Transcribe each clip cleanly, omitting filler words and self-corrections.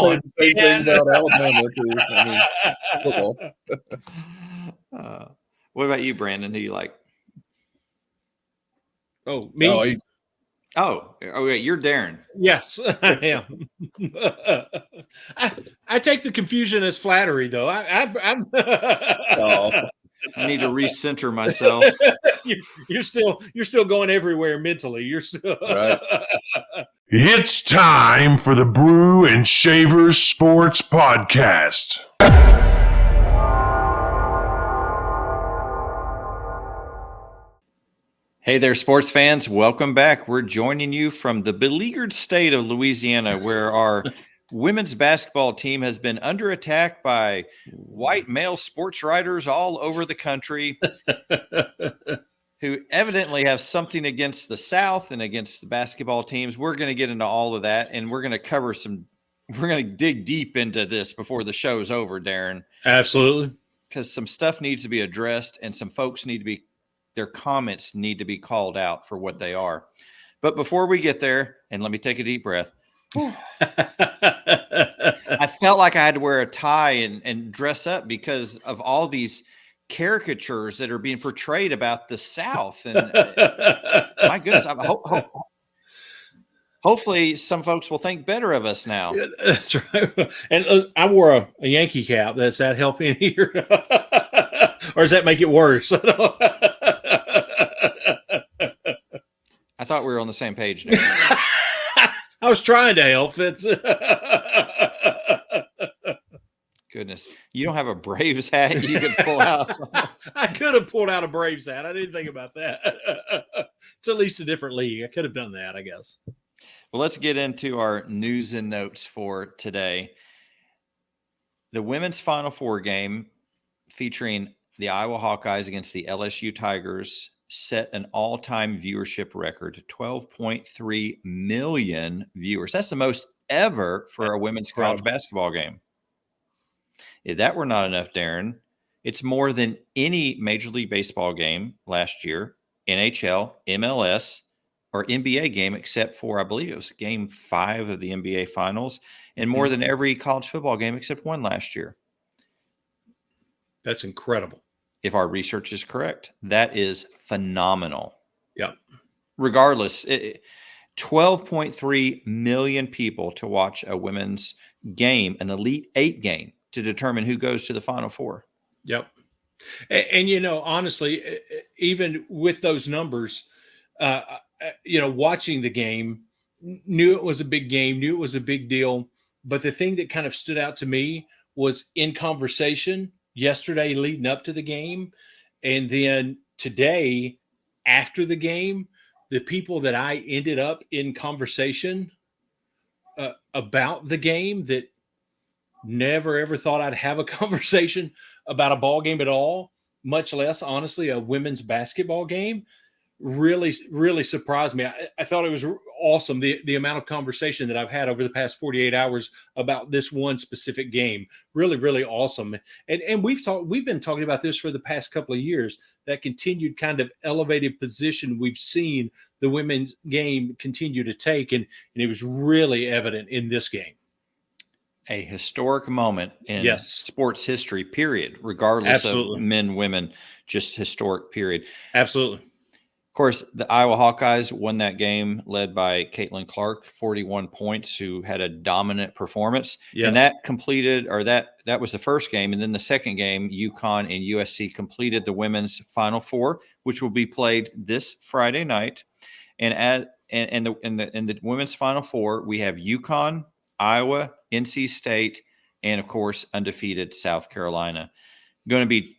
Say the same thing about Alabama too. I mean, football. What about you, Brandon? Who you like? Oh, me? Wait, you're Darren. Yes, I am. I take the confusion as flattery, though. I'm I need to recenter myself. You're still going everywhere mentally. You're still right. It's time for the Brew and Shavers Sports Podcast. Hey there, sports fans. Welcome back. We're joining you from the beleaguered state of Louisiana, where our women's basketball team has been under attack by white male sports writers all over the country who evidently have something against the South and against the basketball teams. We're going to get into all of that, and we're going to dig deep into this before the show's over, Darren. Absolutely. Because some stuff needs to be addressed, and some folks their comments need to be called out for what they are. But before we get there, and let me take a deep breath. I felt like I had to wear a tie and dress up because of all these caricatures that are being portrayed about the South. And my goodness, hopefully some folks will think better of us now. Yeah, that's right. And I wore a Yankee cap. Does that help in here? Or does that make it worse? I thought we were on the same page now. I was trying to help. Goodness. You don't have a Braves hat you could pull out? I could have pulled out a Braves hat. I didn't think about that. It's at least a different league. I could have done that, I guess. Well, let's get into our news and notes for today. The women's Final Four game featuring the Iowa Hawkeyes against the LSU Tigers set an all-time viewership record, 12.3 million viewers. That's the most ever for a women's college basketball game. If that were not enough, Darren, it's more than any Major League Baseball game last year, NHL, MLS, or NBA game, except for, I believe it was game 5 of the NBA Finals, and more than every college football game except one last year. That's incredible. If our research is correct, that is phenomenal. Yeah. Regardless, 12.3 million people to watch a women's game, an Elite Eight game, to determine who goes to the Final Four. Yep. And honestly, even with those numbers, watching the game, knew it was a big game, knew it was a big deal. But the thing that kind of stood out to me was in conversation yesterday leading up to the game, and then today after the game, the people that I ended up in conversation about the game that never ever thought I'd have a conversation about a ball game at all, much less honestly a women's basketball game, really surprised me. I thought it was awesome, the amount of conversation that I've had over the past 48 hours about this one specific game. Really awesome. And we've been talking about this for the past couple of years, that continued kind of elevated position we've seen the women's game continue to take, and it was really evident in this game. A historic moment in sports history, period, regardless of men, women, just historic, period. Absolutely. Of course, the Iowa Hawkeyes won that game, led by Caitlin Clark, 41 points, who had a dominant performance. Yes. And that was the first game. And then the second game, UConn and USC completed the women's Final Four, which will be played this Friday night. And in the women's Final Four, we have UConn, Iowa, NC State, and of course, undefeated South Carolina. Going to be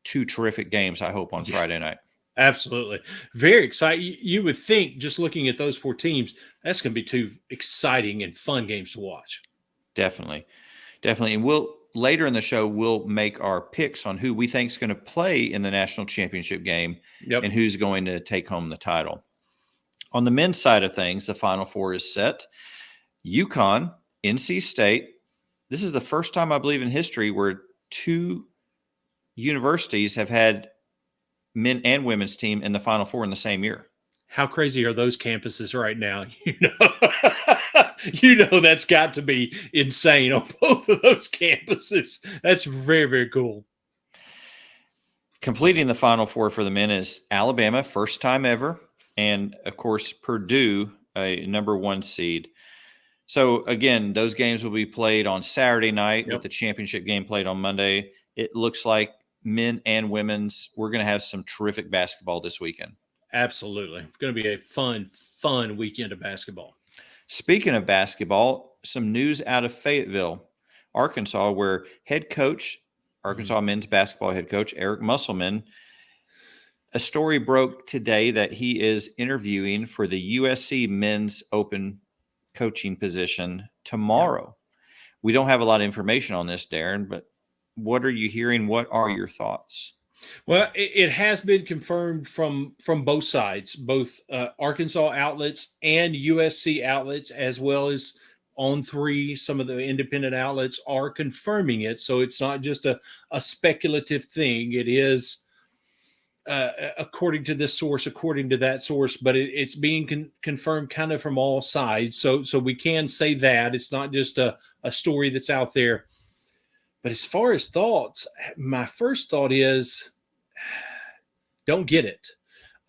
two terrific games, I hope, on Friday night. Absolutely. Very exciting. You would think, just looking at those four teams, that's going to be two exciting and fun games to watch. Definitely. And later in the show, we'll make our picks on who we think is going to play in the national championship game and who's going to take home the title. On the men's side of things, the Final Four is set. UConn, NC State. This is the first time, I believe, in history where two universities have had men and women's team in the Final Four in the same year. How crazy are those campuses right now? That's got to be insane on both of those campuses. That's very, very cool. Completing the Final Four for the men is Alabama, first time ever, and of course Purdue, a number 1 seed. So again, those games will be played on Saturday night with the championship game played on Monday. It looks like men and women's, we're going to have some terrific basketball this weekend. Absolutely. It's going to be a fun weekend of basketball. Speaking of basketball, some news out of Fayetteville, Arkansas, where head coach, Arkansas men's basketball head coach, Eric Musselman, a story broke today that he is interviewing for the USC men's open coaching position tomorrow. Yeah. We don't have a lot of information on this, Darren, but what are you hearing? What are your thoughts? Well, it has been confirmed from both sides, both Arkansas outlets and USC outlets, as well as On3. Some of the independent outlets are confirming it. So it's not just a speculative thing. It is according to this source, according to that source, but it's being confirmed kind of from all sides. So we can say that it's not just a story that's out there. But as far as thoughts, my first thought is don't get it.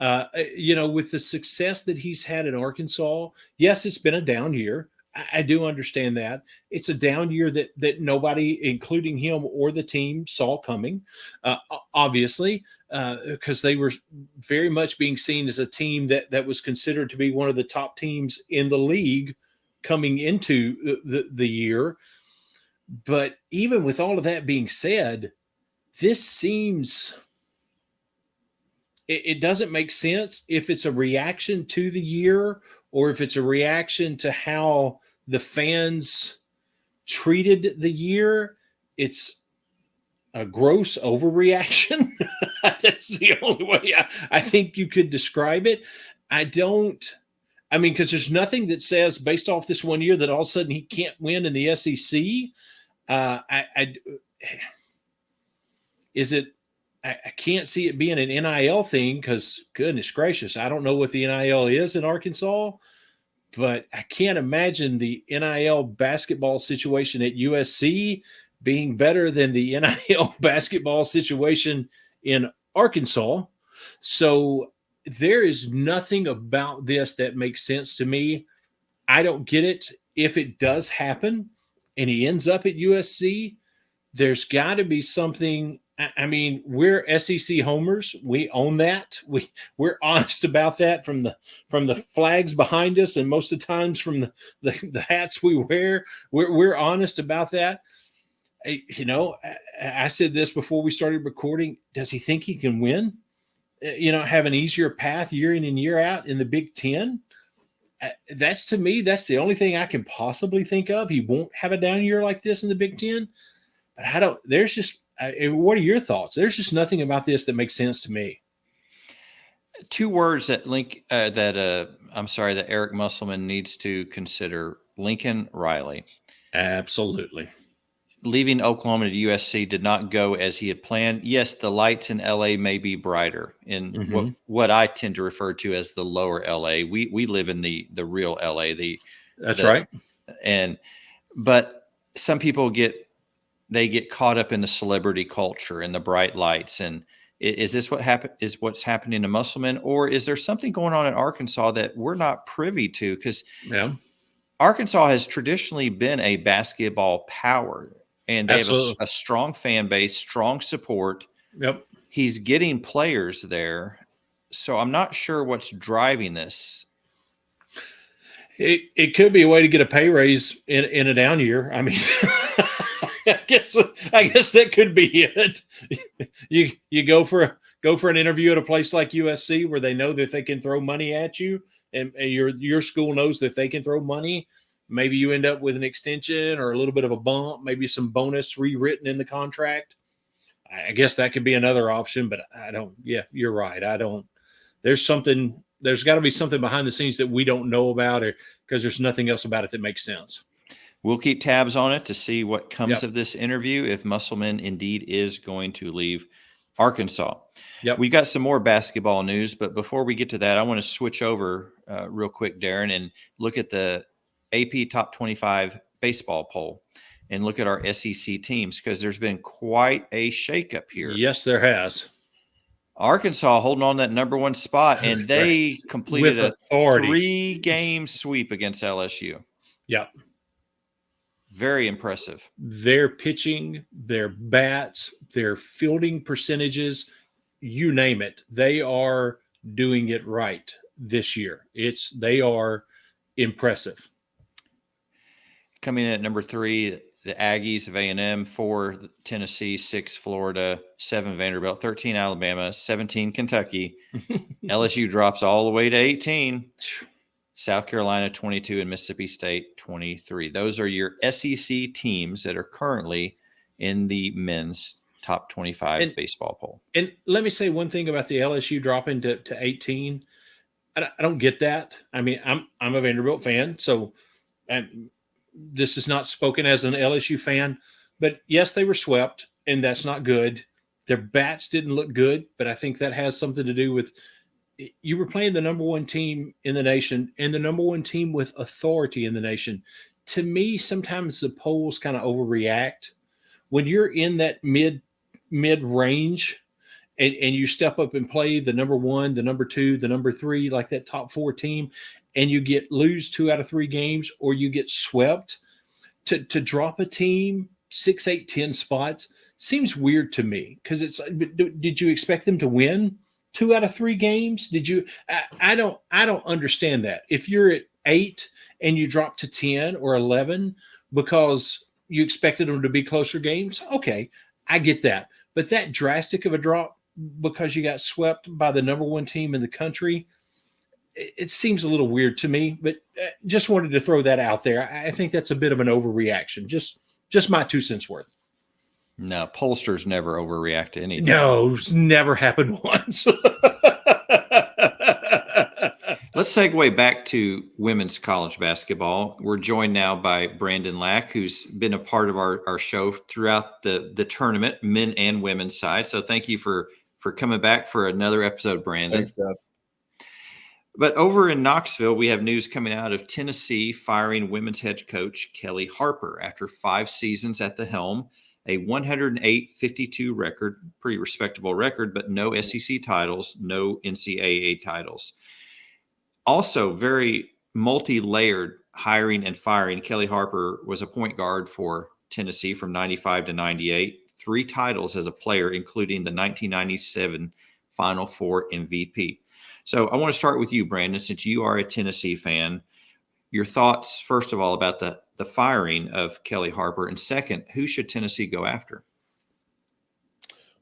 With the success that he's had in Arkansas, yes, it's been a down year. I do understand that. It's a down year that nobody, including him or the team, saw coming, obviously, because they were very much being seen as a team that was considered to be one of the top teams in the league coming into the year. But even with all of that being said, this seems it doesn't make sense if it's a reaction to the year or if it's a reaction to how the fans treated the year. It's a gross overreaction. That's the only way I think you could describe it. Because there's nothing that says based off this 1 year that all of a sudden he can't win in the SEC. I can't see it being an NIL thing because, goodness gracious, I don't know what the NIL is in Arkansas, but I can't imagine the NIL basketball situation at USC being better than the NIL basketball situation in Arkansas. So there is nothing about this that makes sense to me. I don't get it. If it does happen and he ends up at USC, there's got to be something. I mean, we're SEC homers. We own that. We're honest about that from the flags behind us, and most of the times from the hats we wear. We're honest about that. I said this before we started recording. Does he think he can win? Have an easier path year in and year out in the Big Ten? That's, to me, that's the only thing I can possibly think of. He won't have a down year like this in the Big Ten. But what are your thoughts? There's just nothing about this that makes sense to me. 2 words that that Eric Musselman needs to consider: Lincoln Riley. Absolutely. Leaving Oklahoma to USC did not go as he had planned. Yes, the lights in LA may be brighter in what I tend to refer to as the lower LA. We live in the real LA. That's right. But some people get caught up in the celebrity culture and the bright lights. And is this what's happening to Musselman, or is there something going on in Arkansas that we're not privy to? Because Arkansas has traditionally been a basketball power, and they have a strong fan base, strong support. Yep. He's getting players there. So I'm not sure what's driving this. It could be a way to get a pay raise in a down year. I mean, I guess that could be it. You go for an interview at a place like USC where they know that they can throw money at you, and your school knows that they can throw money. Maybe you end up with an extension or a little bit of a bump, maybe some bonus rewritten in the contract. I guess that could be another option, but I don't. Yeah, you're right. I don't. There's got to be something behind the scenes that we don't know about, or because there's nothing else about it that makes sense. We'll keep tabs on it to see what comes of this interview, if Musselman indeed is going to leave Arkansas. Yep. We got some more basketball news, but before we get to that, I want to switch over real quick, Darren, and look at the AP Top 25 baseball poll and look at our SEC teams, because there's been quite a shakeup here. Yes, there has. Arkansas holding on that number one spot, and they completed With authority. 3-game sweep against LSU. Yeah. Very impressive. Their pitching, their bats, their fielding percentages, you name it, they are doing it right this year. They are impressive. Coming in at number 3, the Aggies of A&M, 4 Tennessee, 6 Florida, 7 Vanderbilt, 13 Alabama, 17 Kentucky. LSU drops all the way to 18. South Carolina 22 and Mississippi State 23. Those are your SEC teams that are currently in the men's top 25 baseball poll. And let me say one thing about the LSU dropping to 18. I don't get that. I mean, I'm a Vanderbilt fan, so this is not spoken as an LSU fan. But yes, they were swept, and that's not good. Their bats didn't look good, but I think that has something to do with you were playing the number one team in the nation and the number one team with authority in the nation. To me, sometimes the polls kind of overreact. When you're in that mid range and you step up and play the number one, the number two, the number three, like that top 4 team, and you lose 2 out of 3 games, or you get swept, to drop a team 6, 8, 10 spots seems weird to me, because did you expect them to win 2 out of 3 games? Did you? I don't understand that. If you're at 8 and you drop to 10 or 11 because you expected them to be closer games, okay, I get that. But that drastic of a drop because you got swept by the number one team in the country, it seems a little weird to me. But just wanted to throw that out there. I think that's a bit of an overreaction. Just my 2 cents worth. No, pollsters never overreact to anything. No, it's never happened once. Let's segue back to women's college basketball. We're joined now by Brandon Lack, who's been a part of our show throughout the tournament, men and women's side. So thank you for coming back for another episode, Brandon. Thanks, guys. But over in Knoxville, we have news coming out of Tennessee firing women's head coach Kelly Harper after 5 seasons at the helm. A 108-52 record, pretty respectable record, but no SEC titles, no NCAA titles. Also, very multi-layered hiring and firing. Kelly Harper was a point guard for Tennessee from 95 to 98, 3 titles as a player, including the 1997 Final Four MVP. So I want to start with you, Brandon, since you are a Tennessee fan. Your thoughts, first of all, about the firing of Kelly Harper, and second, who should Tennessee go after?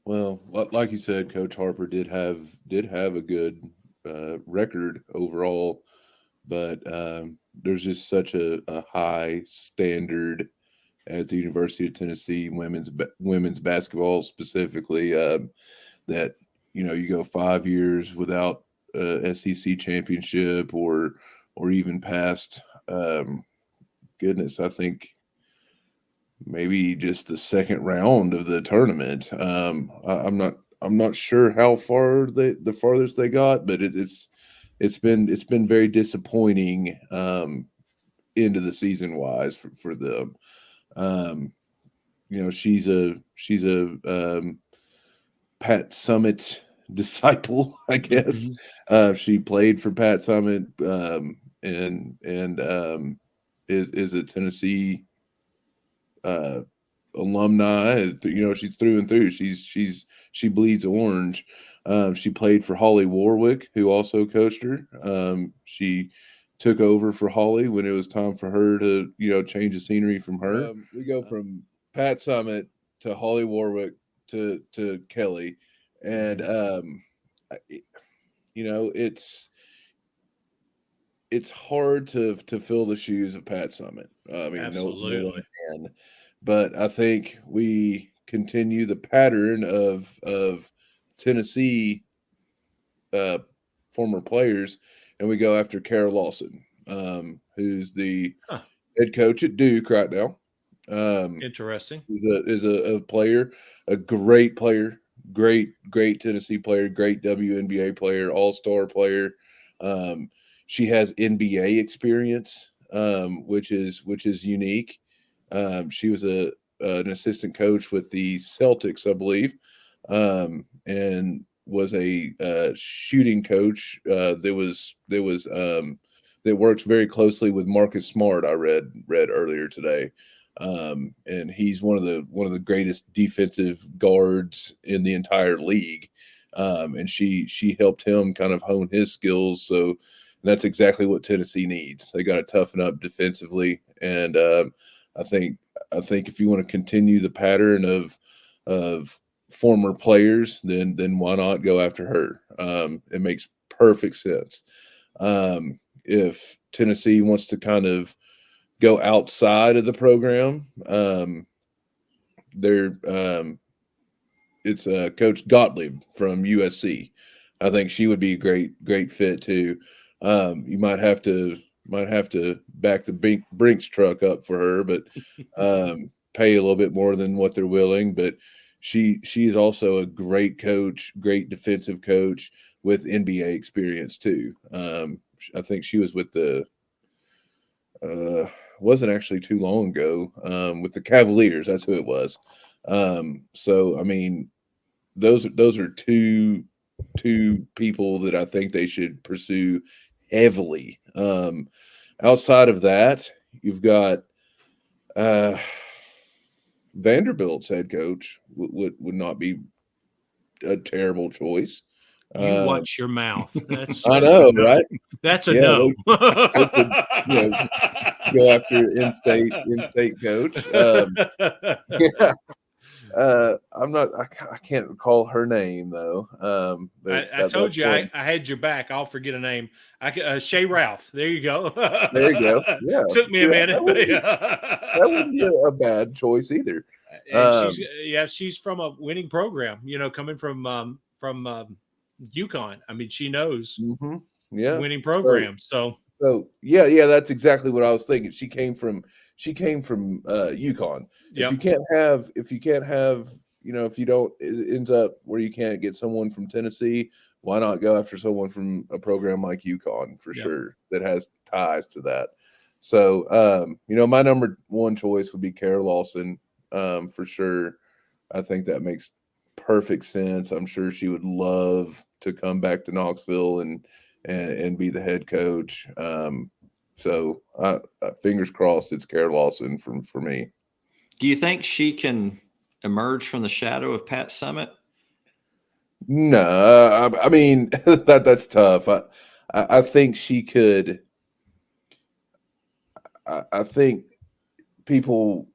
Well, like you said, Coach Harper did have a good record overall, but there's just such a high standard at the University of Tennessee women's basketball specifically that you go 5 years without a SEC championship or even past. Goodness, I think maybe just the second round of the tournament. I'm not sure how far the farthest they got, but it's been very disappointing into the season wise for them. She's a Pat Summitt disciple, I guess. Mm-hmm. She played for Pat Summitt and is a Tennessee alumni. She's through and through. She bleeds orange. She played for Holly Warwick, who also coached her. She took over for Holly when it was time for her to change the scenery from her. We go from Pat Summitt to Holly Warwick to Kelly, and it's hard to fill the shoes of Pat Summitt. I mean, absolutely. No one can. But I think we continue the pattern of Tennessee former players, and we go after Kara Lawson, who's the head coach at Duke right now. Interesting. Is a player, a great player great Tennessee player, great WNBA player, all-star player. She has NBA experience, which is unique. She was an assistant coach with the Celtics, I believe, and was a shooting coach that worked very closely with Marcus Smart. I read earlier today, and he's one of the greatest defensive guards in the entire league. And she helped him kind of hone his skills. So that's exactly what Tennessee needs. They got to toughen up defensively, and I think if you want to continue the pattern of former players, then why not go after her? It makes perfect sense. If Tennessee wants to kind of go outside of the program, it's Coach Gottlieb from USC. I think she would be a great fit too. You might have to back the Brinks truck up for her, but pay a little bit more than what they're willing. But she is also a great coach, great defensive coach with NBA experience too. I think she was with the wasn't actually too long ago with the Cavaliers. That's who it was. So I mean, those are two people that I think they should pursue heavily. Outside of that, you've got Vanderbilt's head coach would not be a terrible choice. You watch your mouth. That's I a know, no. right? That's a Yeah, no. they could, go after in-state coach. Yeah. I'm not. I can't recall her name though. But I told that's you one. I had your back. I'll forget a name. Shay Ralph. There you go. There you go. Yeah, Took me see, a minute. that wouldn't be a bad choice either. And Um, she's from a winning program. Coming from UConn. I mean, she knows mhm, yeah. winning So programs. So yeah, that's exactly what I was thinking. She came from UConn. If yep. you can't have if you don't, it ends up where you can't get someone from Tennessee, why not go after someone from a program like UConn for Yep. sure that has ties to that. So my number one choice would be Kara Lawson, for sure. I think that makes perfect sense. I'm sure she would love to come back to Knoxville and be the head coach. So fingers crossed it's Kara Lawson for me. Do you think she can emerge from the shadow of Pat Summitt? No, I mean that's tough. I think she could. I think people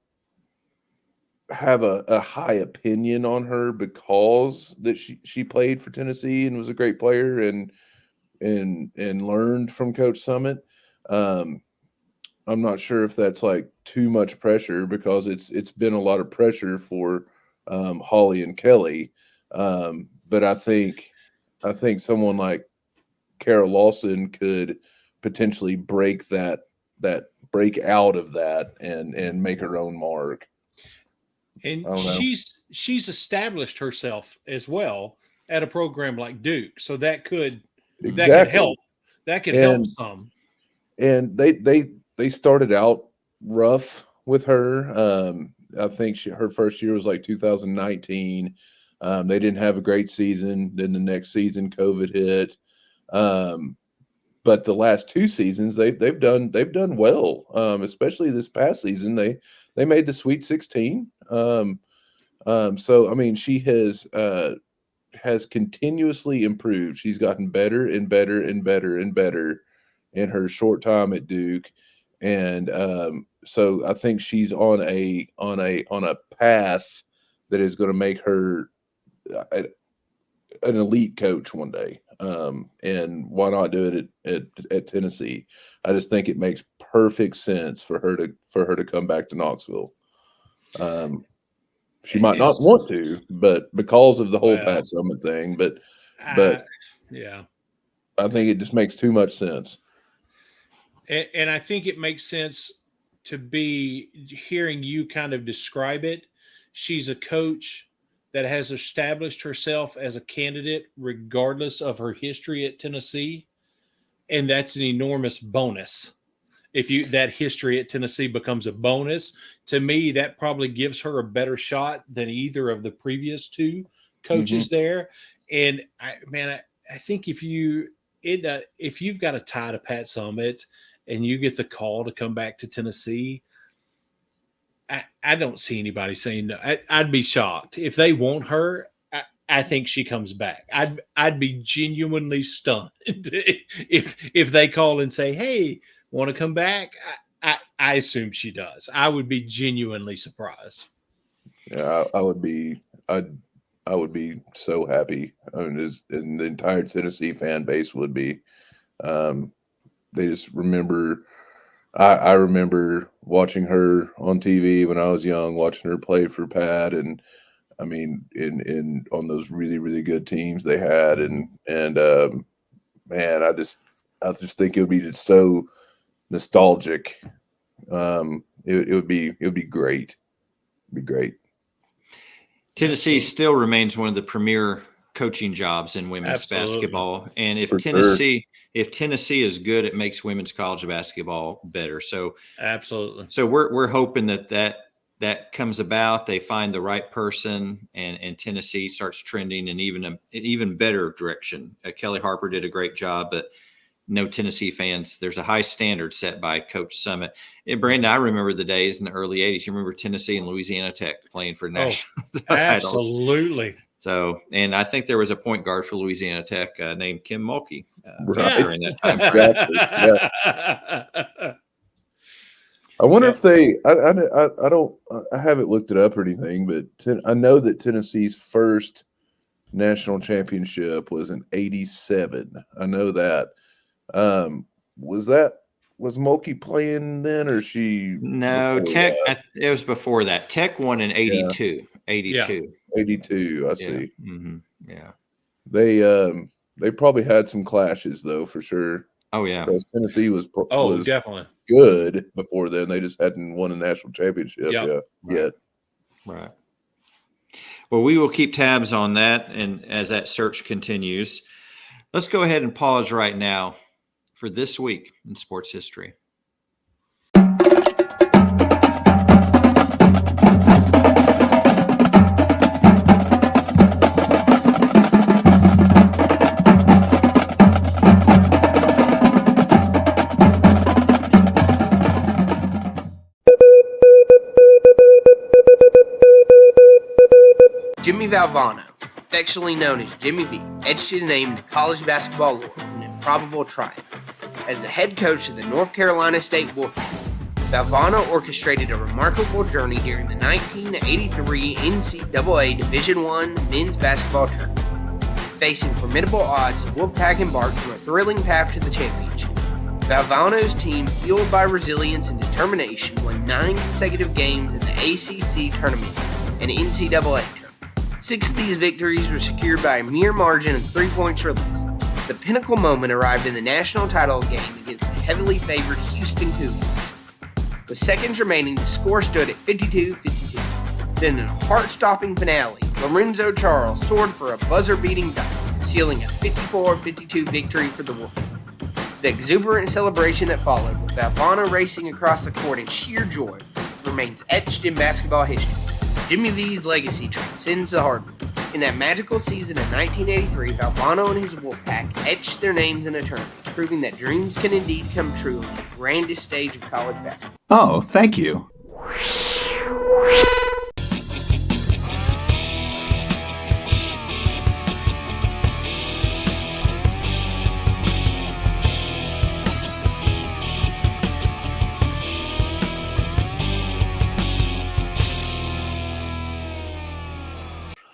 have a high opinion on her because that she played for Tennessee and was a great player and learned from Coach Summitt. I'm not sure if that's like too much pressure because it's been a lot of pressure for Holly and Kelly. But I think someone like Kara Lawson could potentially break out of that and make her own mark. And I don't know. she's established herself as well at a program like Duke. So that could Exactly. help. That could help And some. and they started out rough with her. I think her first year was like 2019. They didn't have a great season. Then the next season, COVID hit. But the last two seasons, they've done well. Especially this past season, they made the Sweet 16. So I mean, she has continuously improved. She's gotten better and better and better and better in her short time at Duke, and so I think she's on a path that is going to make her an elite coach one day. And why not do it at Tennessee? I just think it makes perfect sense for her to come back to Knoxville. She might not want to, but because of the whole Pat Summitt thing, but yeah. I think it just makes too much sense. And I think it makes sense to be hearing you kind of describe it. She's a coach that has established herself as a candidate regardless of her history at Tennessee, and that's an enormous bonus. If that history at Tennessee becomes a bonus, to me, that probably gives her a better shot than either of the previous two coaches there. And I think if you've got a tie to Pat Summitt and you get the call to come back to Tennessee, I don't see anybody saying no. I'd be shocked if they want her. I think she comes back. I'd be genuinely stunned if they call and say, "Hey, want to come back?" I assume she does. I would be genuinely surprised. Yeah, I would be. I would be so happy. I mean, and the entire Tennessee fan base would be. They just remember. I remember watching her on TV when I was young, watching her play for Pat, and I mean, in on those really, really good teams they had, and man, I just think it would be just so nostalgic. It would be great. It'd be great. Tennessee still remains one of the premier coaching jobs in women's basketball, and if Tennessee is good, it makes women's college basketball better. So absolutely. So we're hoping that comes about. They find the right person, and Tennessee starts trending in an even better direction. Kelly Harper did a great job, but no Tennessee fans. There's a high standard set by Coach Summitt. And Brandon, I remember the days in the early '80s. You remember Tennessee and Louisiana Tech playing for national titles. Absolutely. So, and I think there was a point guard for Louisiana Tech named Kim Mulkey during that time. Exactly. Yeah. I wonder if they. I haven't looked it up or anything, but I know that Tennessee's first national championship was in '87. I know that. Was Mulkey playing then, or she? No, Tech. It was before that. Tech won in '82. Yeah. 82. 82. I see. Yeah. Mm-hmm. Yeah. They probably had some clashes though, for sure. Oh yeah. Because Tennessee was definitely good before then. They just hadn't won a national championship yet. Right. Well, we will keep tabs on that, and as that search continues, let's go ahead and pause right now for this week in sports history. Jimmy Valvano, affectionately known as Jimmy V, etched his name into college basketball lore with an improbable triumph. As the head coach of the North Carolina State Wolfpack, Valvano orchestrated a remarkable journey during the 1983 NCAA Division I men's basketball tournament. Facing formidable odds, the Wolfpack embarked on a thrilling path to the championship. Valvano's team, fueled by resilience and determination, won 9 consecutive games in the ACC tournament and NCAA tournament. 6 of these victories were secured by a mere margin of 3 points or less. The pinnacle moment arrived in the national title game against the heavily favored Houston Cougars. With seconds remaining, the score stood at 52-52. Then in a heart-stopping finale, Lorenzo Charles soared for a buzzer-beating dunk, sealing a 54-52 victory for the Wolfpack. The exuberant celebration that followed, with Valvano racing across the court in sheer joy, remains etched in basketball history. Jimmy V's legacy transcends the hardwood. In that magical season of 1983, Valvano and his Wolfpack etched their names in a tournament, proving that dreams can indeed come true on the grandest stage of college basketball. Oh, thank you.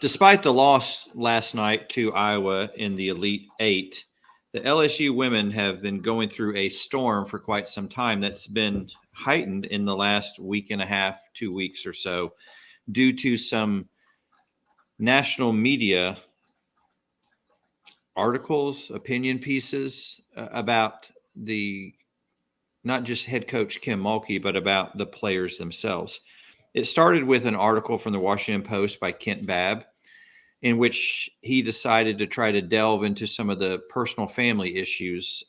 Despite the loss last night to Iowa in the Elite Eight, the LSU women have been going through a storm for quite some time that's been heightened in the last week and a half, 2 weeks or so, due to some national media articles, opinion pieces about not just head coach Kim Mulkey, but about the players themselves. It started with an article from the Washington Post by Kent Babb, in which he decided to try to delve into some of the personal family issues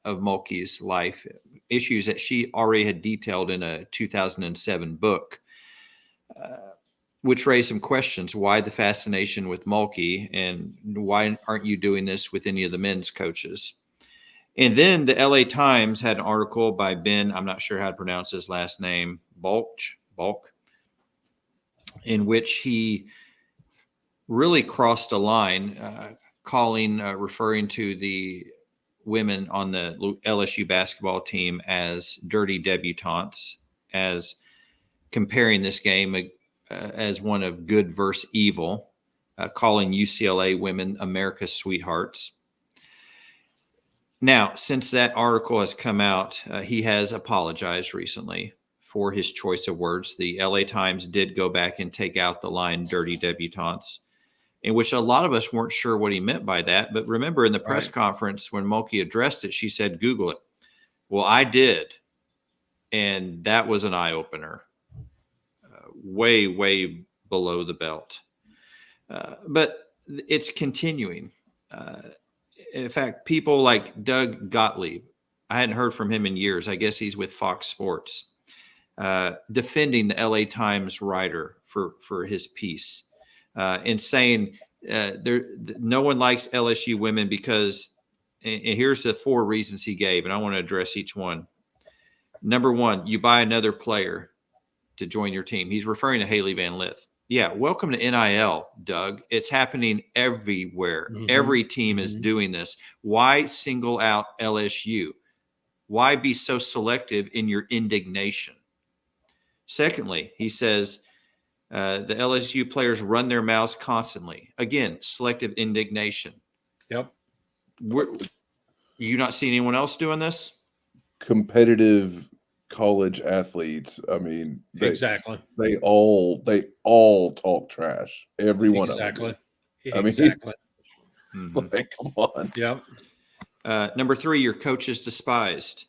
of Mulkey's life, issues that she already had detailed in a 2007 book, which raised some questions. Why the fascination with Mulkey, and why aren't you doing this with any of the men's coaches? And then the LA Times had an article by Ben, I'm not sure how to pronounce his last name, Bulk, in which he really crossed a line, referring to the women on the LSU basketball team as dirty debutantes, as comparing this game as one of good versus evil, calling UCLA women America's sweethearts. Now, since that article has come out, he has apologized recently for his choice of words. The LA Times did go back and take out the line dirty debutantes, in which a lot of us weren't sure what he meant by that. But remember, in the press conference, when Mulkey addressed it, she said, Google it. Well, I did. And that was an eye-opener. Way, way below the belt. But it's continuing. In fact, people like Doug Gottlieb, I hadn't heard from him in years. I guess he's with Fox Sports, defending the LA Times writer for his piece, and saying no one likes LSU women because, and here's the 4 reasons he gave, and I want to address each one. Number 1, you buy another player to join your team. He's referring to Haley Van Lith. Yeah, welcome to NIL, Doug. It's happening everywhere. Mm-hmm. Every team is doing this. Why single out LSU? Why be so selective in your indignation? Secondly, he says the LSU players run their mouths constantly. Again, selective indignation. Yep. You not see anyone else doing this? Competitive college athletes. I mean, exactly. They all talk trash. Every one of them. Exactly. I mean, like, come on. Yep. Number 3, your coach is despised.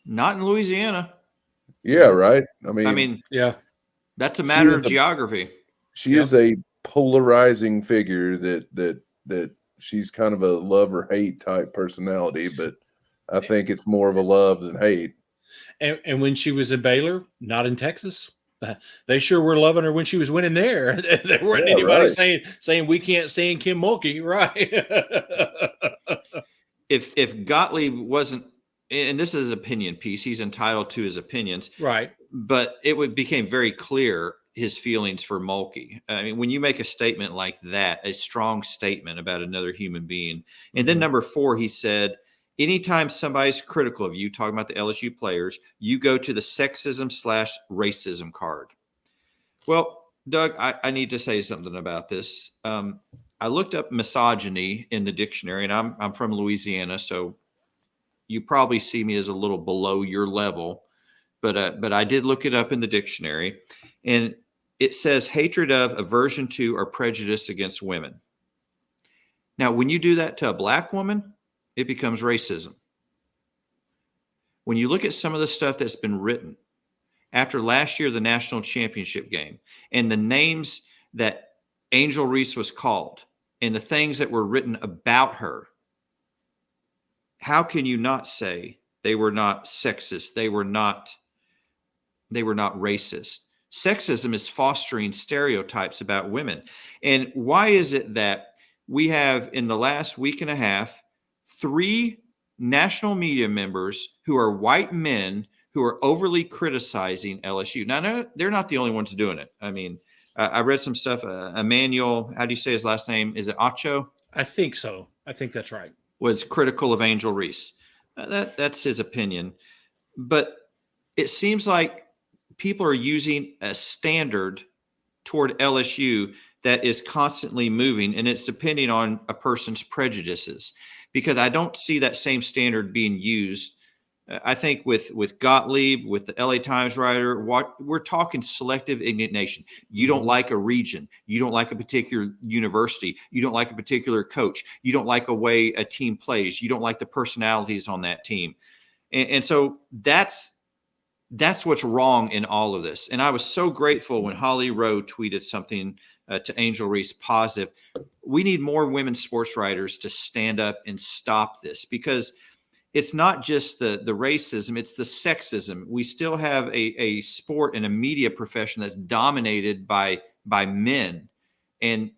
Not in Louisiana. Yeah, right. I mean, yeah, that's a matter of geography. She is a polarizing figure that she's kind of a love or hate type personality, but I think it's more of a love than hate. And when she was in Baylor, not in Texas, they sure were loving her when she was winning there. There wasn't anybody saying we can't stand Kim Mulkey, right? If Gottlieb wasn't, and this is an opinion piece, he's entitled to his opinions, right? But it became very clear his feelings for Mulkey. I mean, when you make a statement like that, a strong statement about another human being, and then number 4, he said, anytime somebody's critical of you, talking about the LSU players, you go to the sexism/racism card. Well, Doug, I need to say something about this. I looked up misogyny in the dictionary, and I'm from Louisiana, so you probably see me as a little below your level, but I did look it up in the dictionary, and it says hatred of, aversion to, or prejudice against women. Now, when you do that to a black woman, it becomes racism. When you look at some of the stuff that's been written after last year, the national championship game, and the names that Angel Reese was called and the things that were written about her, how can you not say they were not sexist? They were not racist. Sexism is fostering stereotypes about women. And why is it that we have, in the last week and a half, 3 national media members who are white men who are overly criticizing LSU? Now, they're not the only ones doing it. I mean, I read some stuff. Emmanuel, how do you say his last name? Is it Acho? I think so. I think that's right. Was critical of Angel Reese. That's his opinion. But it seems like people are using a standard toward LSU that is constantly moving, and it's depending on a person's prejudices, because I don't see that same standard being used. I think with Gottlieb, with the LA Times writer, we're talking selective indignation. You don't like a region. You don't like a particular university. You don't like a particular coach. You don't like a way a team plays. You don't like the personalities on that team. And so that's that's what's wrong in all of this. And I was so grateful when Holly Rowe tweeted something to Angel Reese positive. We need more women sports writers to stand up and stop this, because it's not just the racism, it's the sexism. We still have a sport and a media profession that's dominated by men. And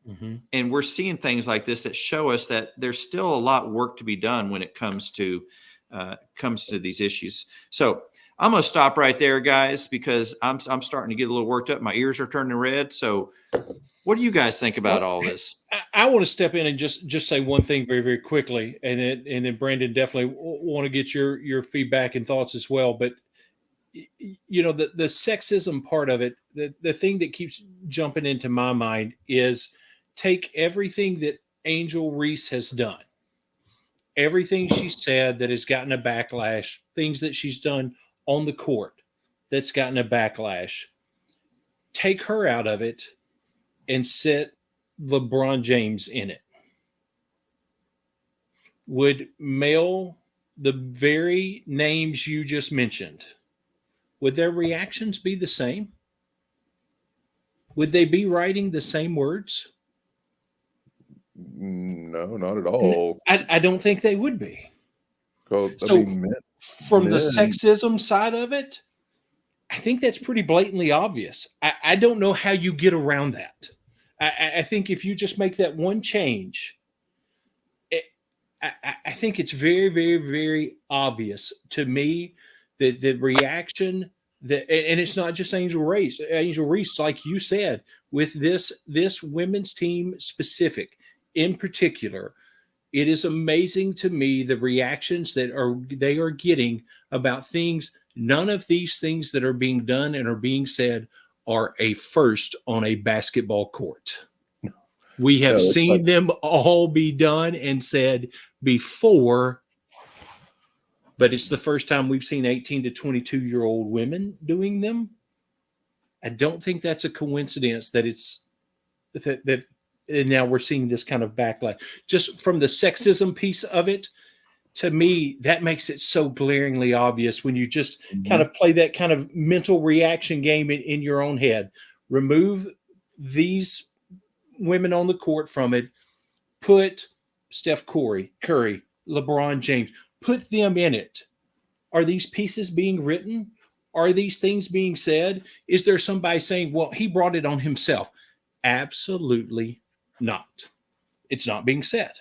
and we're seeing things like this that show us that there's still a lot of work to be done when it comes to these issues. So I'm going to stop right there, guys, because I'm starting to get a little worked up. My ears are turning red. So what do you guys think about all this? I want to step in and just say one thing very, very quickly, and then Brandon, definitely want to get your feedback and thoughts as well. But you know, the sexism part of it, the thing that keeps jumping into my mind is take everything that Angel Reese has done, everything she said that has gotten a backlash, things that she's done on the court that's gotten a backlash, take her out of it and set LeBron James in it. Would mail the very names you just mentioned, would their reactions be the same? Would they be writing the same words? No, not at all. I don't think they would be. So, From the sexism side of it, I think that's pretty blatantly obvious. I don't know how you get around that. I think if you just make that one change, I think it's very, very, very obvious to me that the reaction that, and it's not just Angel Reese, like you said, with this women's team specific in particular, it is amazing to me the reactions that they are getting about things. None of these things that are being done and are being said are a first on a basketball court. We have seen them all be done and said before, but it's the first time we've seen 18 to 22-year-old women doing them. I don't think that's a coincidence that it's that and now we're seeing this kind of backlash. Just from the sexism piece of it, to me, that makes it so glaringly obvious when you just kind of play that kind of mental reaction game in your own head. Remove these women on the court from it. Put Steph Curry, LeBron James, put them in it. Are these pieces being written? Are these things being said? Is there somebody saying, well, he brought it on himself? Absolutely not. It's not being said.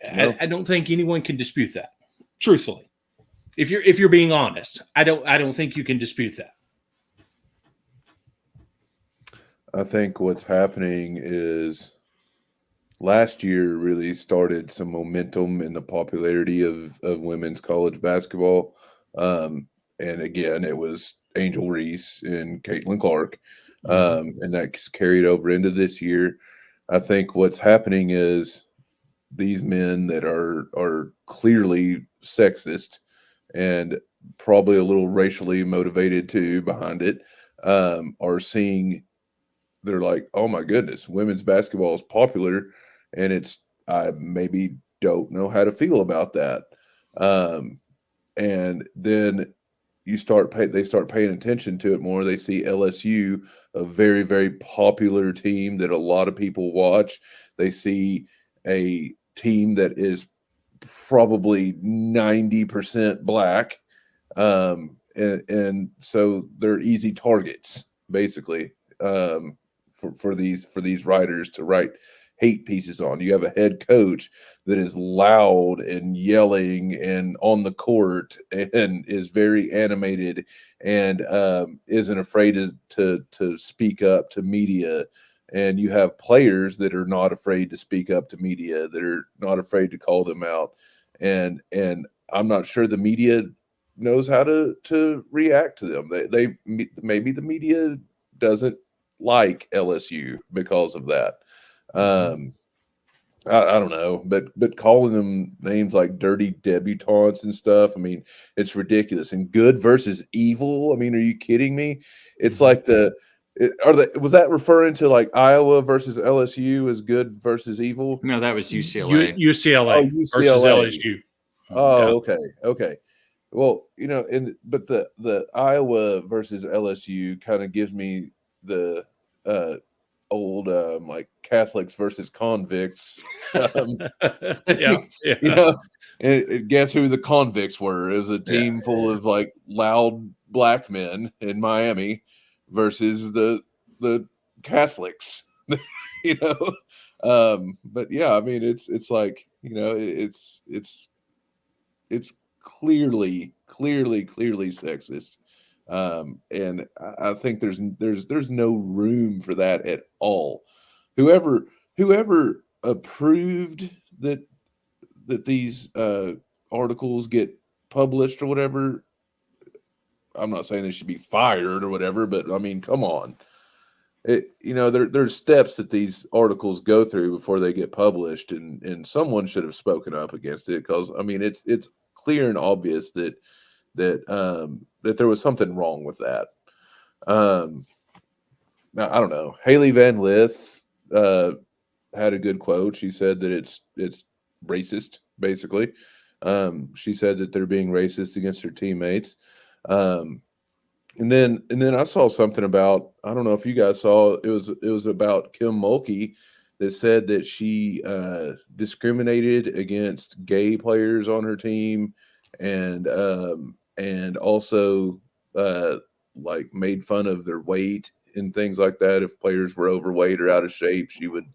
I don't think anyone can dispute that. Truthfully, if you're being honest, I don't think you can dispute that. I think what's happening is last year really started some momentum in the popularity of women's college basketball. And again, it was Angel Reese and Caitlin Clark. And that's carried over into this year. I think what's happening is these men that are clearly sexist and probably a little racially motivated too behind it, are seeing, they're like, oh my goodness, women's basketball is popular, and I maybe don't know how to feel about that. And then they start paying attention to it more. They see LSU, a very, very popular team that a lot of people watch. They see a team that is probably 90% black. And so they're easy targets, basically, for these writers to write hate pieces on. You have a head coach that is loud and yelling and on the court and is very animated and isn't afraid to speak up to media. And you have players that are not afraid to speak up to media, that are not afraid to call them out. And I'm not sure the media knows how to react to them. They maybe the media doesn't like LSU because of that. I don't know, but calling them names like dirty debutantes and stuff, I mean, it's ridiculous. And good versus evil, I mean, are you kidding me? It's like was that referring to like Iowa versus LSU as good versus evil? No, that was UCLA. UCLA versus LSU. Oh, yeah. Okay. Well, but the Iowa versus LSU kind of gives me the old like Catholics versus convicts. Yeah, And guess who the convicts were? It was a team full of like loud black men in Miami versus the Catholics. But yeah, I mean it's like it's clearly sexist. And I think there's no room for that at all. Whoever approved that these articles get published or whatever, I'm not saying they should be fired or whatever, but I mean, come on. There's steps that these articles go through before they get published, and someone should have spoken up against it, because I mean it's clear and obvious that there was something wrong with that. Now I don't know. Haley Van Lith had a good quote. She said that it's racist, basically. She said that they're being racist against her teammates. And then I saw something about, I don't know if you guys saw, it was about Kim Mulkey that said that she discriminated against gay players on her team, and also like made fun of their weight and things like that. If players were overweight or out of shape, she would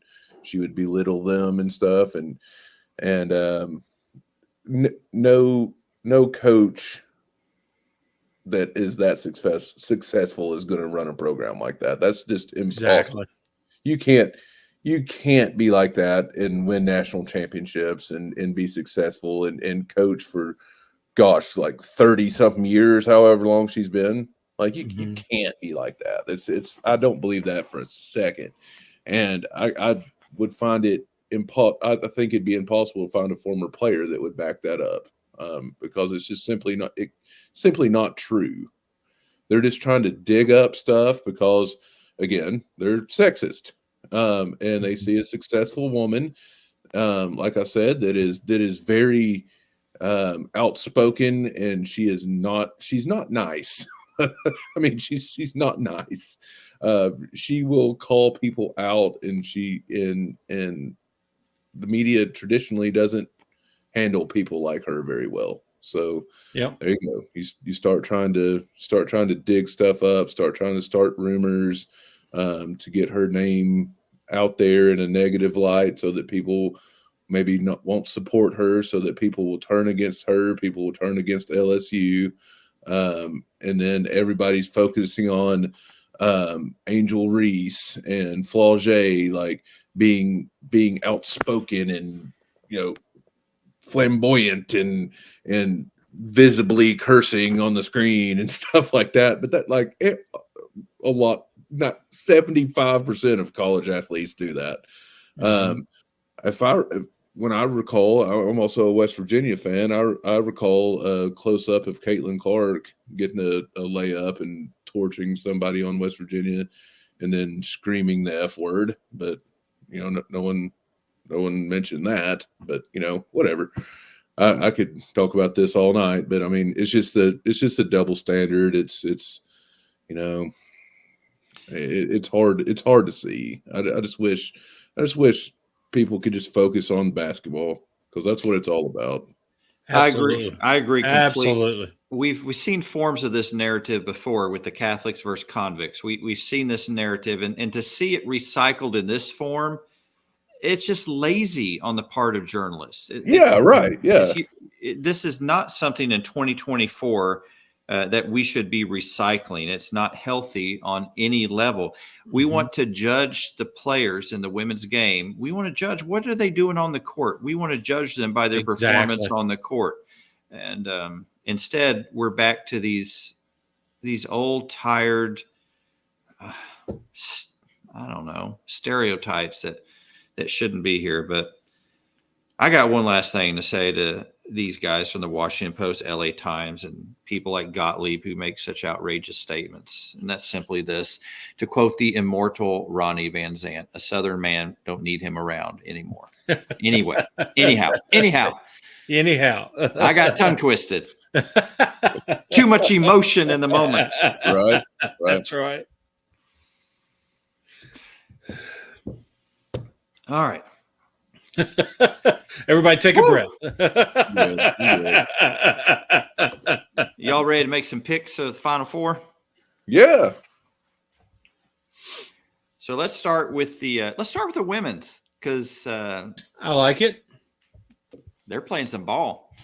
belittle them and stuff. And no coach that is that successful is going to run a program like that. That's just impossible. Exactly. You can't be like that and win national championships and be successful and coach for, gosh, like 30 something years, however long she's been. Like you can't be like that. It's I don't believe that for a second. And I would find it I think it'd be impossible to find a former player that would back that up, because it's just simply not true. They're just trying to dig up stuff because, again, they're sexist, and they see a successful woman, like I said, that is very outspoken, and she's not nice. I mean, she's not nice. She will call people out, and the media traditionally doesn't handle people like her very well. So yeah, there you go. You start trying to dig stuff up, start rumors, to get her name out there in a negative light, so that people maybe won't support her, so that people will turn against her, people will turn against LSU, and then everybody's focusing on Angel Reese and Flauget, like being outspoken and flamboyant and visibly cursing on the screen and stuff like that. But that, like, a lot, not 75% of college athletes do that. When I recall, I'm also a West Virginia fan. I recall a close up of Caitlin Clark getting a layup and torching somebody on West Virginia, and then screaming the F word. But no one mentioned that. But whatever. I could talk about this all night, but I mean, it's just a double standard. It's hard to see. I just wish people could just focus on basketball, because that's what it's all about. Absolutely. I agree completely. Absolutely. We've seen forms of this narrative before with the Catholics versus convicts. We've seen this narrative, and to see it recycled in this form, it's just lazy on the part of journalists. Right. Yeah. This is not something in 2024 that we should be recycling. It's not healthy on any level. We want to judge the players in the women's game. We want to judge, what are they doing on the court? We want to judge them by their performance on the court. And instead, we're back to these old, tired, I don't know, stereotypes that shouldn't be here. But I got one last thing to say to these guys from the Washington Post, LA Times, and people like Gottlieb who make such outrageous statements. And that's simply this: to quote the immortal Ronnie Van Zant, a Southern man don't need him around anymore. Anyhow, I got tongue twisted. Too much emotion in the moment. Right. That's right. All right. Everybody take a breath. Y'all ready to make some picks of the Final Four? Yeah. So let's start with the women's, because I like it. they're playing some ball.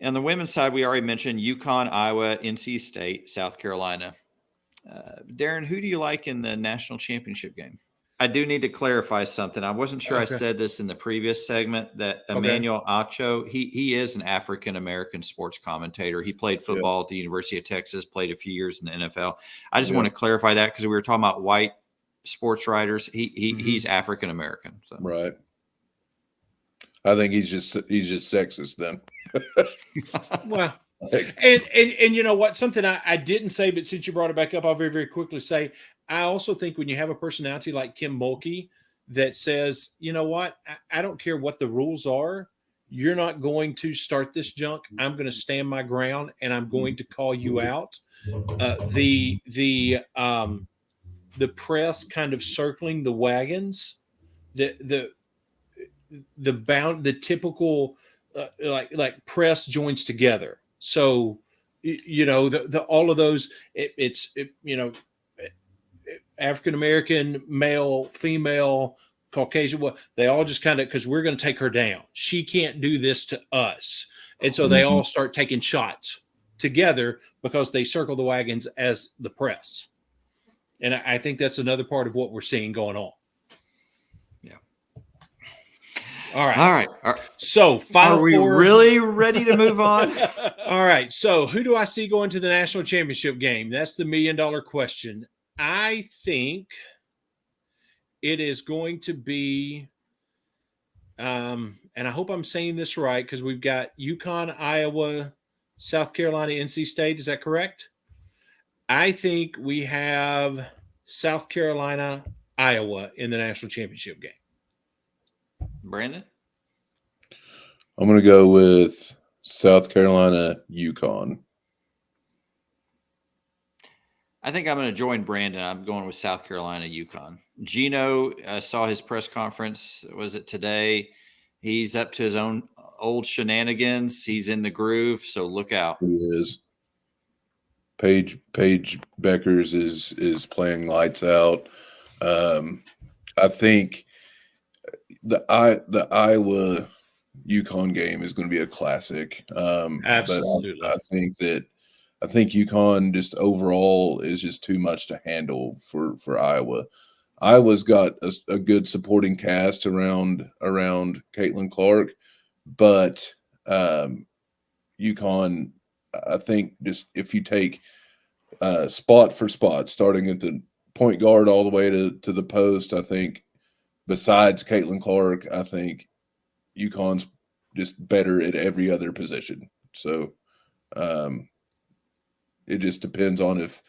On the women's side, we already mentioned UConn, Iowa, NC State, South Carolina. Darren, who do you like in the national championship game? I do need to clarify something. I wasn't sure I said this in the previous segment, that Emmanuel Acho, he is an African-American sports commentator. He played football at the University of Texas, played a few years in the NFL. I just want to clarify that, because we were talking about white sports writers. He's African-American. So. Right. I think he's just sexist then. Well, and you know what? Something I didn't say, but since you brought it back up, I'll very, very quickly say, I also think when you have a personality like Kim Mulkey that says, you know what, I don't care what the rules are, you're not going to start this junk. I'm going to stand my ground and I'm going to call you out. The press kind of circling the wagons, the typical like press joins together. So you know all of those African American, male, female, Caucasian, they all just kind of, because we're going to take her down. She can't do this to us. And so they all start taking shots together because they circle the wagons as the press. And I think that's another part of what we're seeing going on. Yeah. All right. So Final Are we Four. really ready to move on? All right. So who do I see going to the national championship game? That's the $1 million question. I think it is going to be, and I hope I'm saying this right, because we've got UConn, Iowa, South Carolina, NC State. Is that correct? I think we have South Carolina, Iowa in the national championship game. Brandon? I'm going to go with South Carolina, UConn. I think I'm going to join Brandon. I'm going with South Carolina, UConn. Gino, I saw his press conference. Was it today? He's up to his own old shenanigans. He's in the groove, so look out. He is. Paige Beckers is playing lights out. I think the Iowa UConn game is going to be a classic. Absolutely. But I think UConn just overall is just too much to handle for Iowa. Iowa's got a good supporting cast around Caitlin Clark, but UConn, I think, just if you take spot for spot, starting at the point guard all the way to the post, I think besides Caitlin Clark, I think UConn's just better at every other position. So it just depends on if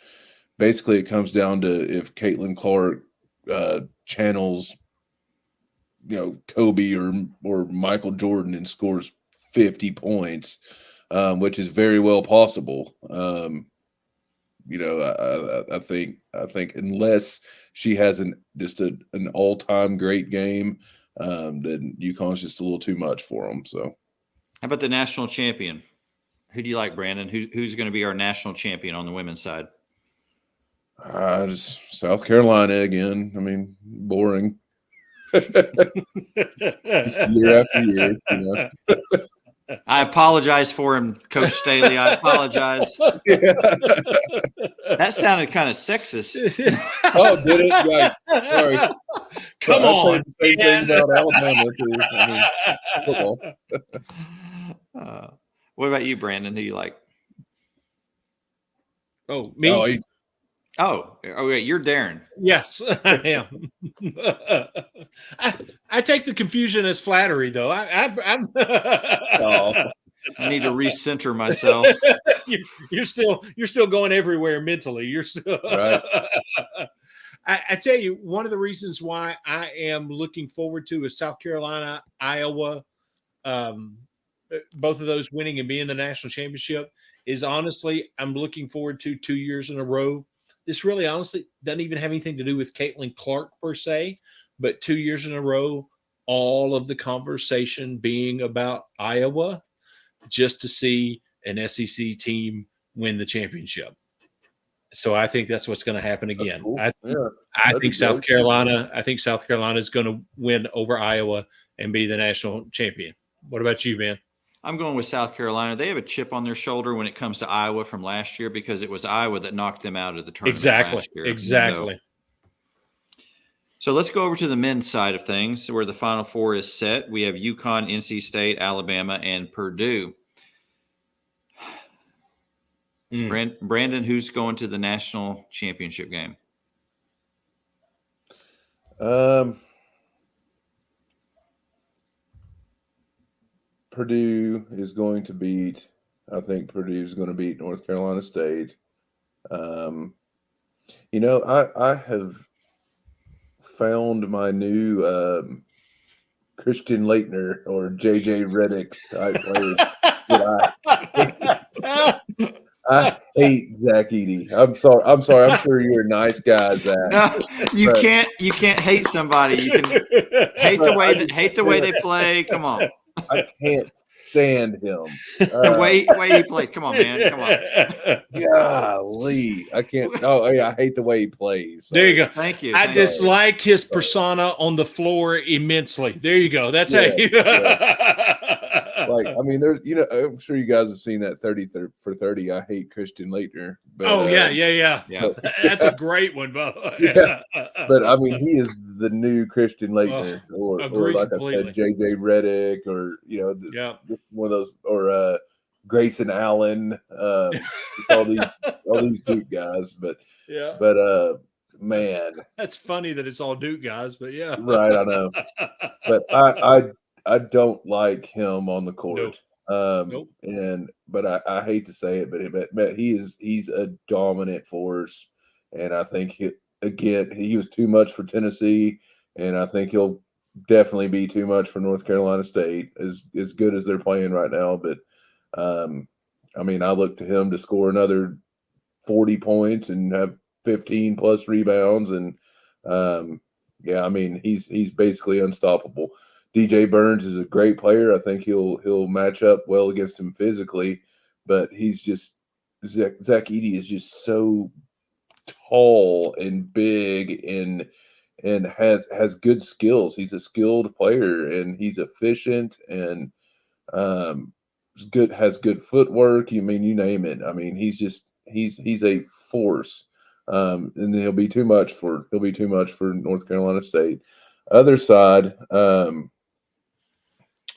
basically it comes down to if Caitlin Clark channels, Kobe or Michael Jordan and scores 50 points, which is very well possible. I think unless she has an all-time great game, then UConn's just a little too much for them. So, how about the national champion? Who do you like, Brandon? Who's going to be our national champion on the women's side? Just South Carolina again. I mean, boring. Year after year, I apologize for him, Coach Staley. I apologize. That sounded kind of sexist. Oh, did it? Right. Sorry. Come on. I say the same thing about Alabama too. I mean, football. What about you, Brandon? Who do you like? Oh, me? Oh, wait, you're Darren. Yes, I am. I take the confusion as flattery, though. I'm I need to recenter myself. You're still going everywhere mentally. You're still right. I tell you, one of the reasons why I am looking forward to is South Carolina, Iowa. both of those winning and being the national championship is honestly, I'm looking forward to 2 years in a row. This really honestly doesn't even have anything to do with Caitlin Clark per se, but 2 years in a row, all of the conversation being about Iowa just to see an SEC team win the championship. So I think that's what's going to happen again. Cool. I that'd think be South great. Carolina. I think South Carolina is going to win over Iowa and be the national champion. What about you, man? I'm going with South Carolina. They have a chip on their shoulder when it comes to Iowa from last year because it was Iowa that knocked them out of the tournament last year. Exactly. So let's go over to the men's side of things where the Final Four is set. We have UConn, NC State, Alabama, and Purdue. Brandon, who's going to the national championship game? Purdue is going to beat. I think Purdue is going to beat North Carolina State. I have found my new Christian Leitner or JJ Redick type player. I hate Zach Edey. I'm sorry. I'm sure you're a nice guy, Zach. No, you can't hate somebody. You can hate the way they play. Come on. I can't stand him. The way he plays. Come on, man. Come on. Golly. I can't. Oh, yeah. I hate the way he plays. There you go. Thank you. I dislike his persona on the floor immensely. There you go. That's how you. Like, I mean, there's, I'm sure you guys have seen that 30 for 30. I hate Christian Leitner. But, yeah. But, that's a great one, by the way. Yeah. But I mean, he is the new Christian Leitner, or like completely. I said, JJ Redick, or just one of those, or Grayson Allen, all these Duke guys. But man, that's funny that it's all Duke guys. But yeah, right, I know. But I don't like him on the court. Nope. But I hate to say it, but he's a dominant force, and I think he was too much for Tennessee, and I think he'll definitely be too much for North Carolina State, as good as they're playing right now. But I mean, I look to him to score another 40 points and have 15 plus rebounds, and I mean, he's basically unstoppable. DJ Burns is a great player. I think he'll match up well against him physically, but he's just Zach Edey is just so tall and big and has good skills. He's a skilled player, and he's efficient, and has good footwork. You name it. I mean, he's a force. And he'll be too much for North Carolina State. Other side,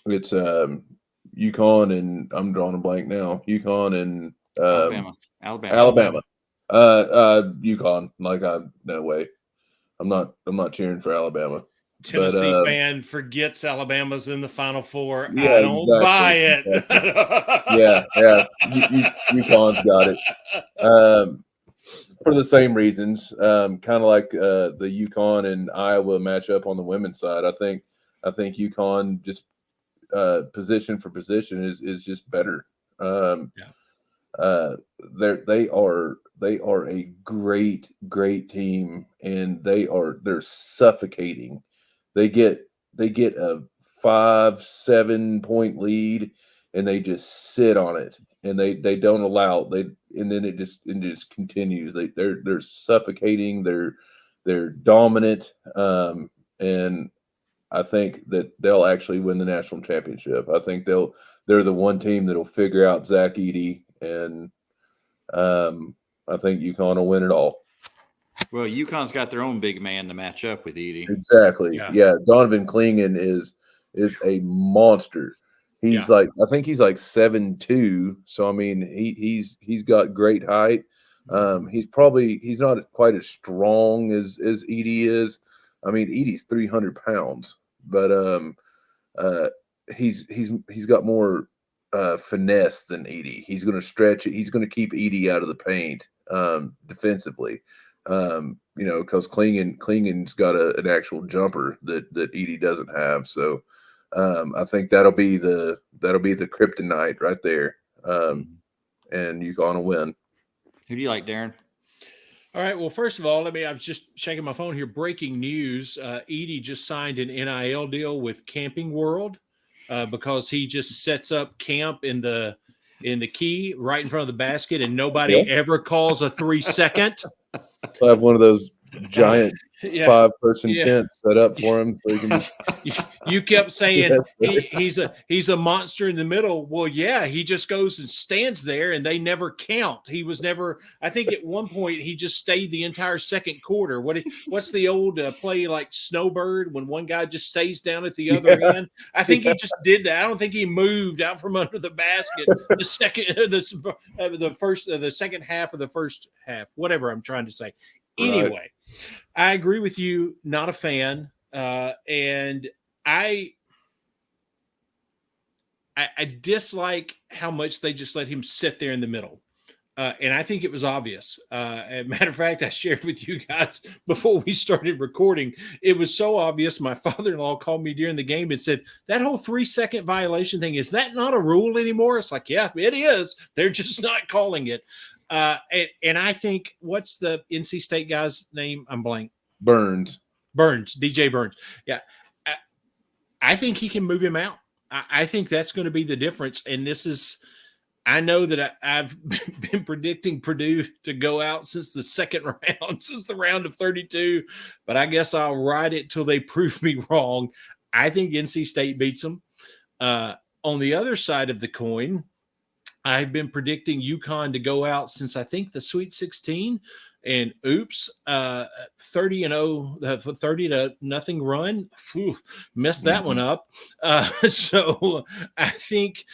it's UConn, and I'm drawing a blank now. UConn and Alabama. UConn. No way. I'm not cheering for Alabama. Tennessee fan forgets Alabama's in the Final Four. Yeah, I don't buy it. Yeah. UConn's got it. For the same reasons, kind of like the UConn and Iowa matchup on the women's side. I think UConn just position for position is just better. They are a great team, and they're suffocating. They get a 5-7 point lead, and they just sit on it, and they don't allow and then it just continues. They're suffocating. They're dominant, and I think that they'll actually win the national championship. I think they're the one team that'll figure out Zach Edey, and I think UConn will win it all. Well, UConn's got their own big man to match up with Edey. Exactly. Yeah. Donovan Clingan is a monster. He's I think he's like 7'2". So I mean, he's got great height. He's not quite as strong as Edey is. I mean, Edey's 300 pounds, but he's got more finesse than Edey. He's going to stretch it. He's going to keep Edey out of the paint defensively. Because Clingan's got an actual jumper that Edey doesn't have. So I think that'll be the kryptonite right there. And UConn will win. Who do you like, Darren? All right. Well, first of all, I was just checking my phone here. Breaking news: Edie just signed an NIL deal with Camping World because he just sets up camp in the key right in front of the basket, and nobody ever calls a 3-second. I'll have one of those giant Yeah. 5-person Yeah. tents set up for him, so he can just. You kept saying Yes, he's a monster in the middle. Well, yeah, he just goes and stands there, and they never count. He was never. I think at one point he just stayed the entire second quarter. What's the old play like Snowbird when one guy just stays down at the other end? I think he just did that. I don't think he moved out from under the basket the second half of the first half. Whatever I'm trying to say. Anyway, I agree with you. Not a fan, and I dislike how much they just let him sit there in the middle. And I think it was obvious. As a matter of fact, I shared with you guys before we started recording. It was so obvious. My father-in-law called me during the game and said, that whole 3-second violation thing, is that not a rule anymore? It's like, yeah, it is. They're just not calling it. And I think, what's the NC State guy's name? I'm blank. Burns, DJ Burns. Yeah. I think he can move him out. I think that's going to be the difference. And this is, I know that I've been predicting Purdue to go out since the second round, since the round of 32, but I guess I'll ride it till they prove me wrong. I think NC State beats them. On the other side of the coin, I've been predicting UConn to go out since I think the Sweet 16, and oops, 30-0, 30-0 run. Whew, messed that one up. So I think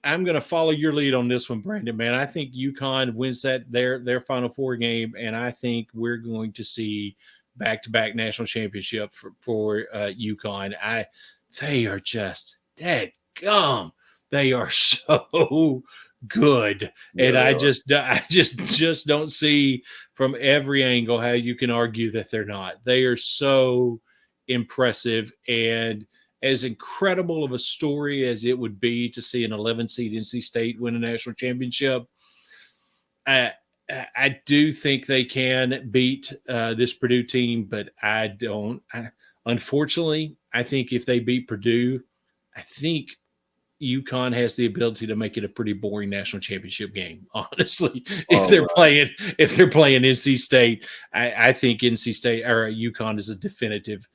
I'm going to follow your lead on this one, Brandon. Man, I think UConn wins their Final Four game, and I think we're going to see back-to-back national championship for UConn. They are just dead gum. They are so good, and I just don't see from every angle how you can argue that they're not. They are so impressive, and as incredible of a story as it would be to see an 11-seed NC State win a national championship, I do think they can beat this Purdue team, but I don't. Unfortunately, I think if they beat Purdue, I think UConn has the ability to make it a pretty boring national championship game. Honestly, if they're playing NC State, I think NC State or UConn is a definitive.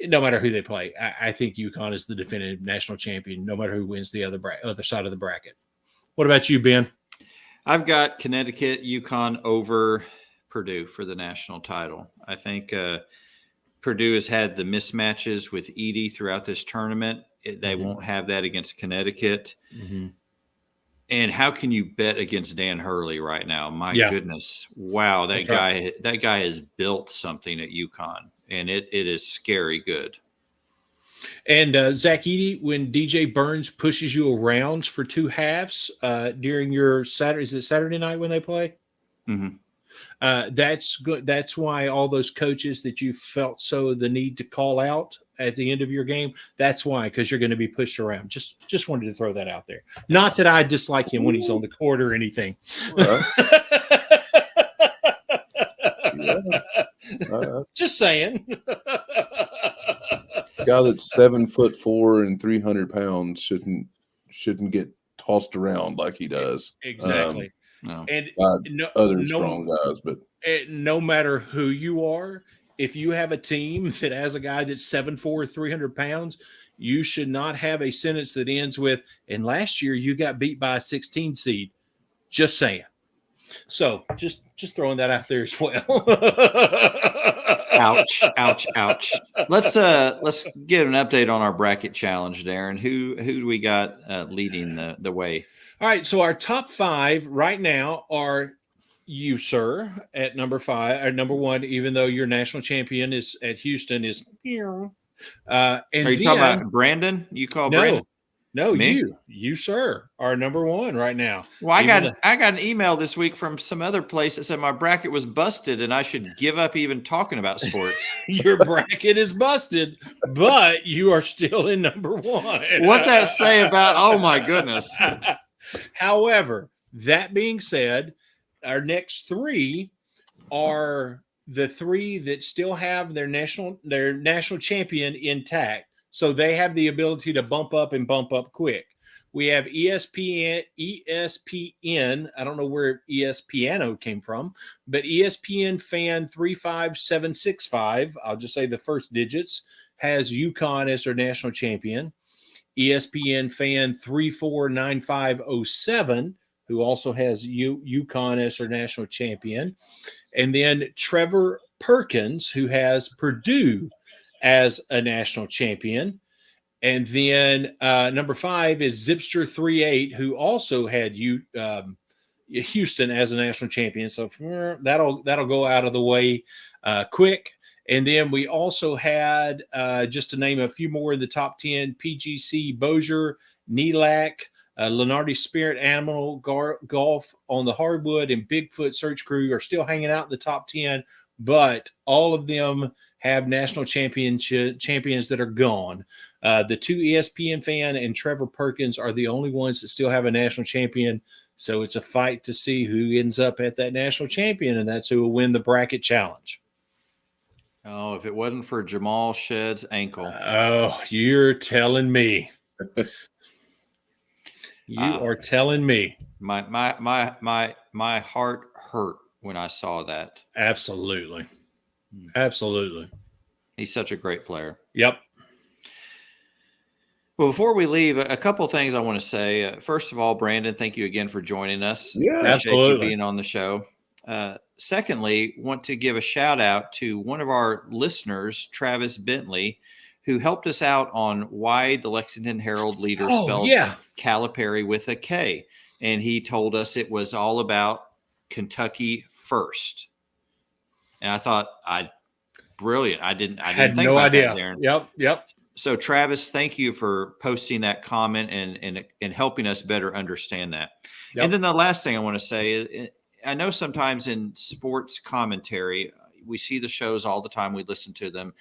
No matter who they play, I think UConn is the definitive national champion. No matter who wins the other side of the bracket. What about you, Ben? I've got Connecticut, UConn over Purdue for the national title. I think Purdue has had the mismatches with Edie throughout this tournament. They won't have that against Connecticut. Mm-hmm. And how can you bet against Dan Hurley right now? My goodness. Wow. That guy has built something at UConn, and it is scary good. And Zach Edey, when DJ Burns pushes you around for 2 halves during your Saturday, is it Saturday night when they play? Mm-hmm. That's good. That's why all those coaches that you felt the need to call out at the end of your game, that's why, because you're going to be pushed around. Just wanted to throw that out there. Not that I dislike him when he's on the court or anything. Right. Just saying. A guy that's 7'4" and 300 pounds shouldn't get tossed around like he does. Exactly. No. And strong guys, but no matter who you are, if you have a team that has a guy that's 7'4", 300 pounds, you should not have a sentence that ends with, and last year you got beat by a 16 seed. Just saying. So just throwing that out there as well. Ouch, ouch, ouch. Let's get an update on our bracket challenge, Darren. Who do we got leading the way? All right, so our top 5 right now are you, sir, at number 5 or number 1, even though your national champion is at Houston is here. And are you talking about Brandon? You call Brandon? No, Me? you, sir, are number one right now. Well, I Even got an email this week from some other place that said my bracket was busted and I should give up even talking about sports. your bracket is busted, but you are still in number one. What's that say about? Oh my goodness! However, that being said, our next three are the three that still have their national champion intact, so they have the ability to bump up and bump up quick. We have ESPN. I don't know where ESPNO came from, but ESPN fan 35765. I'll just say the first digits has UConn as their national champion. ESPN fan 349507, who also has UConn as their national champion. And then Trevor Perkins, who has Purdue as a national champion. And then number 5 is Zipster38, who also had Houston as a national champion. So that'll go out of the way quick. And then we also had, just to name a few more in the top 10, PGC Bossier, NELAC, Lenardi Spirit Animal Golf on the hardwood, and Bigfoot Search Crew are still hanging out in the top 10, but all of them have national champions that are gone. The 2 ESPN fan and Trevor Perkins are the only ones that still have a national champion. So it's a fight to see who ends up at that national champion, and that's who will win the bracket challenge. Oh, if it wasn't for Jamal Shedd's ankle. Oh, you're telling me. You are telling me. My heart hurt when I saw that. Absolutely. Absolutely. He's such a great player. Yep. Well, before we leave, a couple of things I want to say. First of all, Brandon, thank you again for joining us. Yeah, Appreciate absolutely. you being on the show. Secondly, want to give a shout out to one of our listeners, Travis Bentley, who helped us out on why the Lexington Herald Leader spelled Calipari with a K. And he told us it was all about Kentucky first. And I thought, brilliant. I didn't think no about idea. That, Darren. Yep. So Travis, thank you for posting that comment and helping us better understand that. Yep. And then the last thing I want to say is, I know sometimes in sports commentary, we see the shows all the time. We listen to them.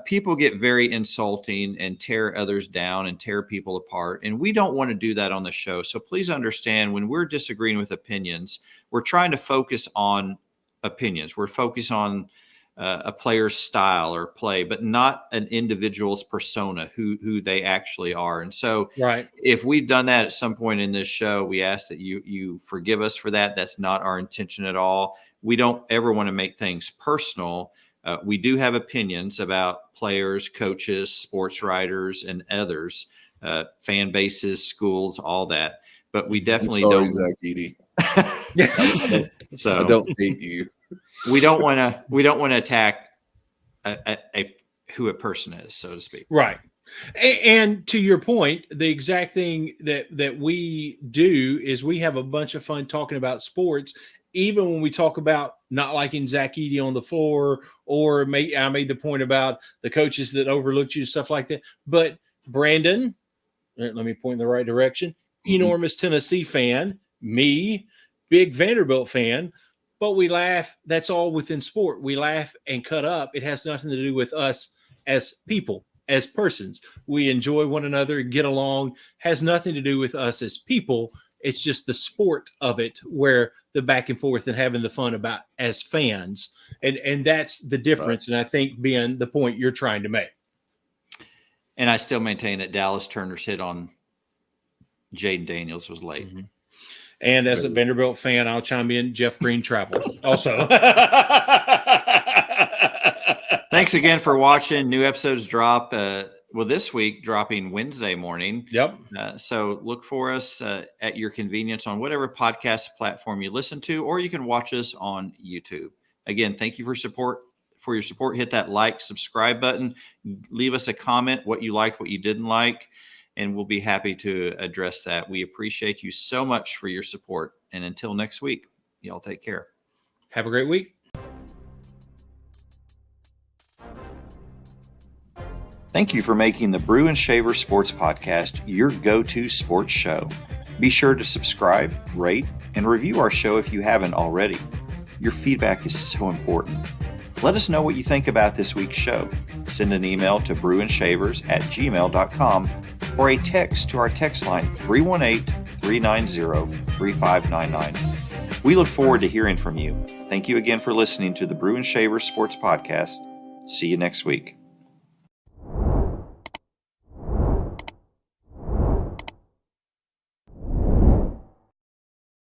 People get very insulting and tear others down and tear people apart. And we don't want to do that on the show. So please understand, when we're disagreeing with opinions, we're trying to focus on opinions. We're focused on a player's style or play, but not an individual's persona, who they actually are. And so if we've done that at some point in this show, we ask that you forgive us for that. That's not our intention at all. We don't ever want to make things personal. We do have opinions about players, coaches, sports writers, and others, fan bases, schools, all that. But we definitely don't. Zach Edey. So I don't hate you. We don't want to attack who a person is, so to speak. Right. And to your point, the exact thing that we do is we have a bunch of fun talking about sports, even when we talk about not liking Zach Edey on the floor, or I made the point about the coaches that overlooked you, stuff like that. But Brandon, let me point in the right direction, enormous Tennessee fan, me, big Vanderbilt fan. But we laugh. That's all within sport. We laugh and cut up. It has nothing to do with us as people, as persons. We enjoy one another, get along. Has nothing to do with us as people. It's just the sport of it, where the back and forth and having the fun about as fans. And that's the difference. Right. And I think being the point you're trying to make. And I still maintain that Dallas Turner's hit on Jaden Daniels was late. Mm-hmm. And as a Vanderbilt fan, I'll chime in. Jeff Green traveled also. Thanks again for watching. New episodes drop. This week dropping Wednesday morning. Yep. So look for us at your convenience on whatever podcast platform you listen to, or you can watch us on YouTube. Again, thank you for your support. Hit that like, subscribe button. Leave us a comment, what you liked, what you didn't like, and we'll be happy to address that. We appreciate you so much for your support. And until next week, y'all take care. Have a great week. Thank you for making the Brew and Shaver Sports Podcast your go-to sports show. Be sure to subscribe, rate, and review our show if you haven't already. Your feedback is so important. Let us know what you think about this week's show. Send an email to brewandshavers@gmail.com or a text to our text line 318-390-3599. We look forward to hearing from you. Thank you again for listening to the Brew and Shaver Sports Podcast. See you next week.